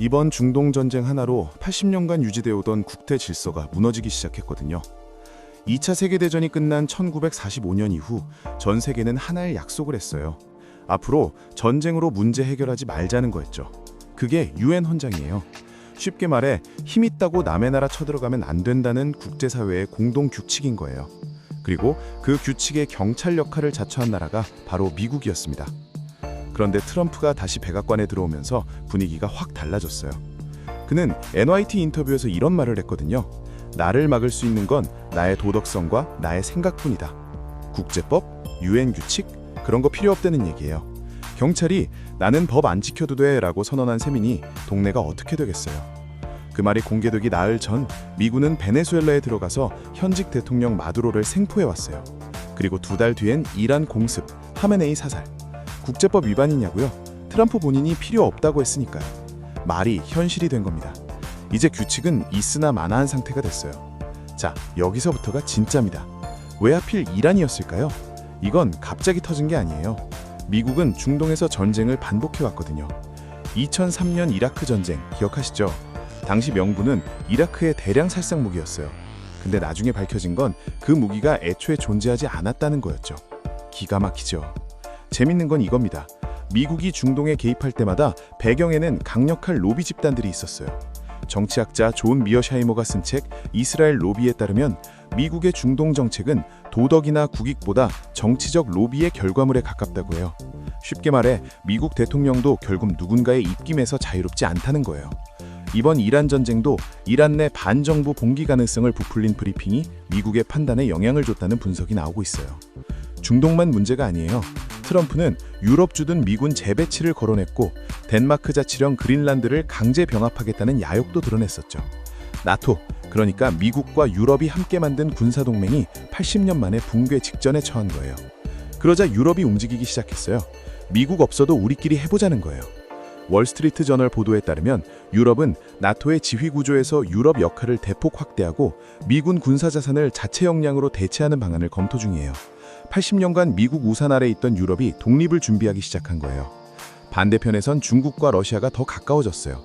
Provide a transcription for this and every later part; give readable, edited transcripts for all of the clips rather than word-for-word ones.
이번 중동 전쟁 하나로 80년간 유지되어 오던 국제 질서가 무너지기 시작했거든요. 2차 세계대전이 끝난 1945년 이후 전 세계는 하나의 약속을 했어요. 앞으로 전쟁으로 문제 해결하지 말자는 거였죠. 그게 유엔 헌장이에요. 쉽게 말해 힘 있다고 남의 나라 쳐들어가면 안 된다는 국제사회의 공동 규칙인 거예요. 그리고 그 규칙의 경찰 역할을 자처한 나라가 바로 미국이었습니다. 그런데 트럼프가 다시 백악관에 들어오면서 분위기가 확 달라졌어요. 그는 NYT 인터뷰에서 이런 말을 했거든요. 나를 막을 수 있는 건 나의 도덕성과 나의 생각뿐이다. 국제법, 유엔 규칙, 그런 거 필요 없다는 얘기예요. 경찰이 나는 법 안 지켜도 돼 라고 선언한 셈이니 동네가 어떻게 되겠어요. 그 말이 공개되기 나흘 전 미군은 베네수엘라에 들어가서 현직 대통령 마두로를 생포해왔어요. 그리고 2달 뒤엔 이란 공습, 하메네이 사살. 국제법 위반이냐고요? 트럼프 본인이 필요 없다고 했으니까요. 말이 현실이 된 겁니다. 이제 규칙은 있으나 마나한 상태가 됐어요. 자, 여기서부터가 진짜입니다. 왜 하필 이란이었을까요? 이건 갑자기 터진 게 아니에요. 미국은 중동에서 전쟁을 반복해왔거든요. 2003년 이라크 전쟁 기억하시죠? 당시 명분은 이라크의 대량 살상 무기였어요. 근데 나중에 밝혀진 건 그 무기가 애초에 존재하지 않았다는 거였죠. 기가 막히죠. 재밌는 건 이겁니다. 미국이 중동에 개입할 때마다 배경에는 강력한 로비 집단들이 있었어요. 정치학자 존 미어샤이머가 쓴 책 이스라엘 로비에 따르면 미국의 중동 정책은 도덕이나 국익보다 정치적 로비의 결과물에 가깝다고 해요. 쉽게 말해 미국 대통령도 결국 누군가의 입김에서 자유롭지 않다는 거예요. 이번 이란 전쟁도 이란 내 반정부 봉기 가능성을 부풀린 브리핑이 미국의 판단에 영향을 줬다는 분석이 나오고 있어요. 중동만 문제가 아니에요. 트럼프는 유럽 주둔 미군 재배치를 거론했고 덴마크 자치령 그린란드를 강제 병합하겠다는 야욕도 드러냈었죠. 나토, 그러니까 미국과 유럽이 함께 만든 군사동맹이 80년 만에 붕괴 직전에 처한 거예요. 그러자 유럽이 움직이기 시작했어요. 미국 없어도 우리끼리 해보자는 거예요. 월스트리트 저널 보도에 따르면 유럽은 나토의 지휘 구조에서 유럽 역할을 대폭 확대하고 미군 군사 자산을 자체 역량으로 대체하는 방안을 검토 중이에요. 80년간 미국 우산 아래 있던 유럽이 독립을 준비하기 시작한 거예요. 반대편에선 중국과 러시아가 더 가까워졌어요.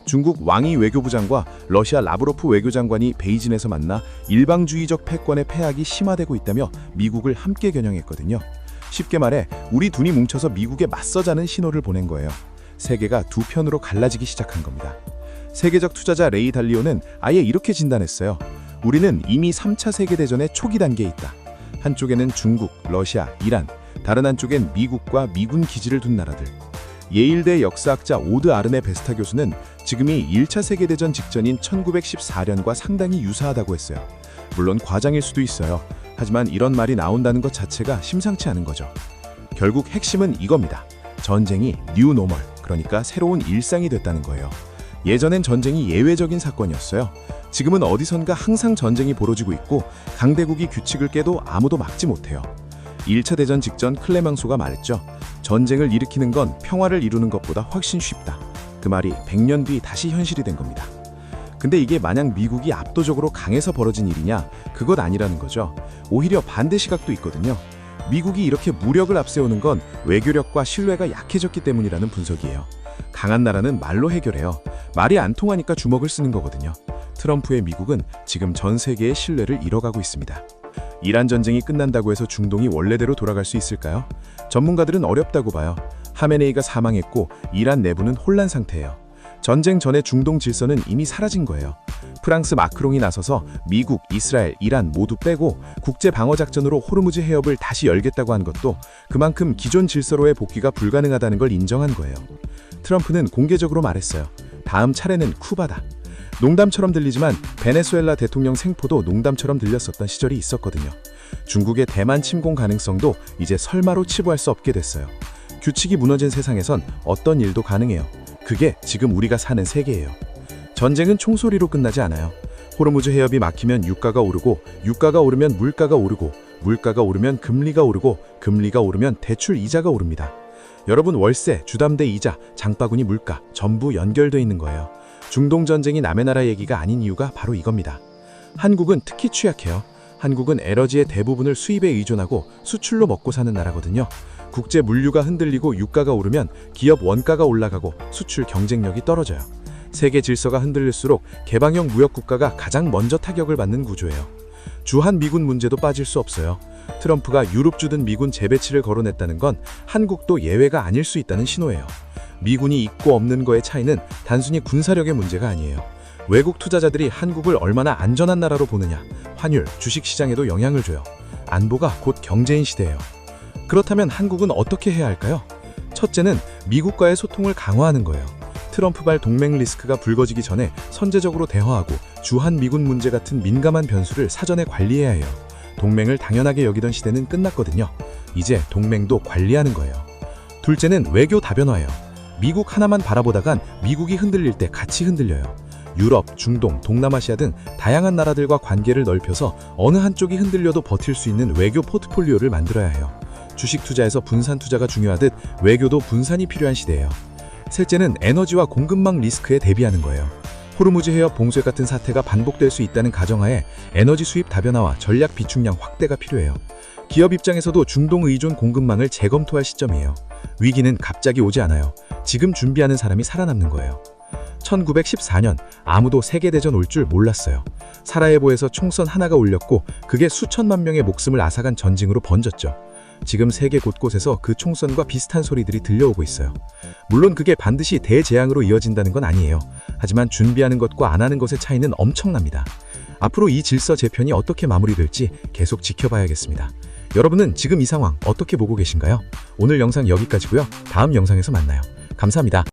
중국 왕이 외교부장과 러시아 라브로프 외교장관이 베이진에서 만나 일방주의적 패권의 패악이 심화되고 있다며 미국을 함께 겨냥했거든요. 쉽게 말해 우리 둘이 뭉쳐서 미국에 맞서자는 신호를 보낸 거예요. 세계가 두 편으로 갈라지기 시작한 겁니다. 세계적 투자자 레이 달리오는 아예 이렇게 진단했어요. 우리는 이미 3차 세계대전의 초기 단계에 있다. 한쪽에는 중국, 러시아, 이란, 다른 한쪽엔 미국과 미군 기지를 둔 나라들. 예일대 역사학자 오드 아르네 베스타 교수는 지금이 1차 세계대전 직전인 1914년과 상당히 유사하다고 했어요. 물론 과장일 수도 있어요. 하지만 이런 말이 나온다는 것 자체가 심상치 않은 거죠. 결국 핵심은 이겁니다. 전쟁이 뉴 노멀, 그러니까 새로운 일상이 됐다는 거예요. 예전엔 전쟁이 예외적인 사건이었어요. 지금은 어디선가 항상 전쟁이 벌어지고 있고 강대국이 규칙을 깨도 아무도 막지 못해요. 1차 대전 직전 클레망소가 말했죠. 전쟁을 일으키는 건 평화를 이루는 것보다 훨씬 쉽다. 그 말이 100년 뒤 다시 현실이 된 겁니다. 근데 이게 마냥 미국이 압도적으로 강해서 벌어진 일이냐? 그것 아니라는 거죠. 오히려 반대 시각도 있거든요. 미국이 이렇게 무력을 앞세우는 건 외교력과 신뢰가 약해졌기 때문이라는 분석이에요. 강한 나라는 말로 해결해요. 말이 안 통하니까 주먹을 쓰는 거거든요. 트럼프의 미국은 지금 전 세계의 신뢰를 잃어가고 있습니다. 이란 전쟁이 끝난다고 해서 중동이 원래대로 돌아갈 수 있을까요? 전문가들은 어렵다고 봐요. 하메네이가 사망했고 이란 내부는 혼란 상태예요. 전쟁 전의 중동 질서는 이미 사라진 거예요. 프랑스 마크롱이 나서서 미국, 이스라엘, 이란 모두 빼고 국제 방어 작전으로 호르무즈 해협을 다시 열겠다고 한 것도 그만큼 기존 질서로의 복귀가 불가능하다는 걸 인정한 거예요. 트럼프는 공개적으로 말했어요. 다음 차례는 쿠바다. 농담처럼 들리지만 베네수엘라 대통령 생포도 농담처럼 들렸었던 시절이 있었거든요. 중국의 대만 침공 가능성도 이제 설마로 치부할 수 없게 됐어요. 규칙이 무너진 세상에선 어떤 일도 가능해요. 그게 지금 우리가 사는 세계예요. 전쟁은 총소리로 끝나지 않아요. 호르무즈 해협이 막히면 유가가 오르고, 유가가 오르면 물가가 오르고, 물가가 오르면 금리가 오르고, 금리가 오르면 대출 이자가 오릅니다. 여러분, 월세, 주담대 이자, 장바구니 물가 전부 연결돼 있는 거예요. 중동 전쟁이 남의 나라 얘기가 아닌 이유가 바로 이겁니다. 한국은 특히 취약해요. 한국은 에너지의 대부분을 수입에 의존하고 수출로 먹고 사는 나라거든요. 국제 물류가 흔들리고 유가가 오르면 기업 원가가 올라가고 수출 경쟁력이 떨어져요. 세계 질서가 흔들릴수록 개방형 무역 국가가 가장 먼저 타격을 받는 구조예요. 주한 미군 문제도 빠질 수 없어요. 트럼프가 유럽 주둔 미군 재배치를 거론했다는 건 한국도 예외가 아닐 수 있다는 신호예요. 미군이 있고 없는 거의 차이는 단순히 군사력의 문제가 아니에요. 외국 투자자들이 한국을 얼마나 안전한 나라로 보느냐, 환율, 주식시장에도 영향을 줘요. 안보가 곧 경제인 시대예요. 그렇다면 한국은 어떻게 해야 할까요? 첫째는 미국과의 소통을 강화하는 거예요. 트럼프발 동맹 리스크가 불거지기 전에 선제적으로 대화하고 주한 미군 문제 같은 민감한 변수를 사전에 관리해야 해요. 동맹을 당연하게 여기던 시대는 끝났거든요. 이제 동맹도 관리하는 거예요. 둘째는 외교 다변화예요. 미국 하나만 바라보다간 미국이 흔들릴 때 같이 흔들려요. 유럽, 중동, 동남아시아 등 다양한 나라들과 관계를 넓혀서 어느 한쪽이 흔들려도 버틸 수 있는 외교 포트폴리오를 만들어야 해요. 주식 투자에서 분산 투자가 중요하듯 외교도 분산이 필요한 시대예요. 셋째는 에너지와 공급망 리스크에 대비하는 거예요. 호르무즈 해협 봉쇄 같은 사태가 반복될 수 있다는 가정하에 에너지 수입 다변화와 전략 비축량 확대가 필요해요. 기업 입장에서도 중동 의존 공급망을 재검토할 시점이에요. 위기는 갑자기 오지 않아요. 지금 준비하는 사람이 살아남는 거예요. 1914년 아무도 세계대전 올 줄 몰랐어요. 사라예보에서 총선 하나가 울렸고 그게 수천만 명의 목숨을 앗아간 전쟁으로 번졌죠. 지금 세계 곳곳에서 그 총선과 비슷한 소리들이 들려오고 있어요. 물론 그게 반드시 대재앙으로 이어진다는 건 아니에요. 하지만 준비하는 것과 안 하는 것의 차이는 엄청납니다. 앞으로 이 질서 재편이 어떻게 마무리될지 계속 지켜봐야겠습니다. 여러분은 지금 이 상황 어떻게 보고 계신가요? 오늘 영상 여기까지고요. 다음 영상에서 만나요. 감사합니다.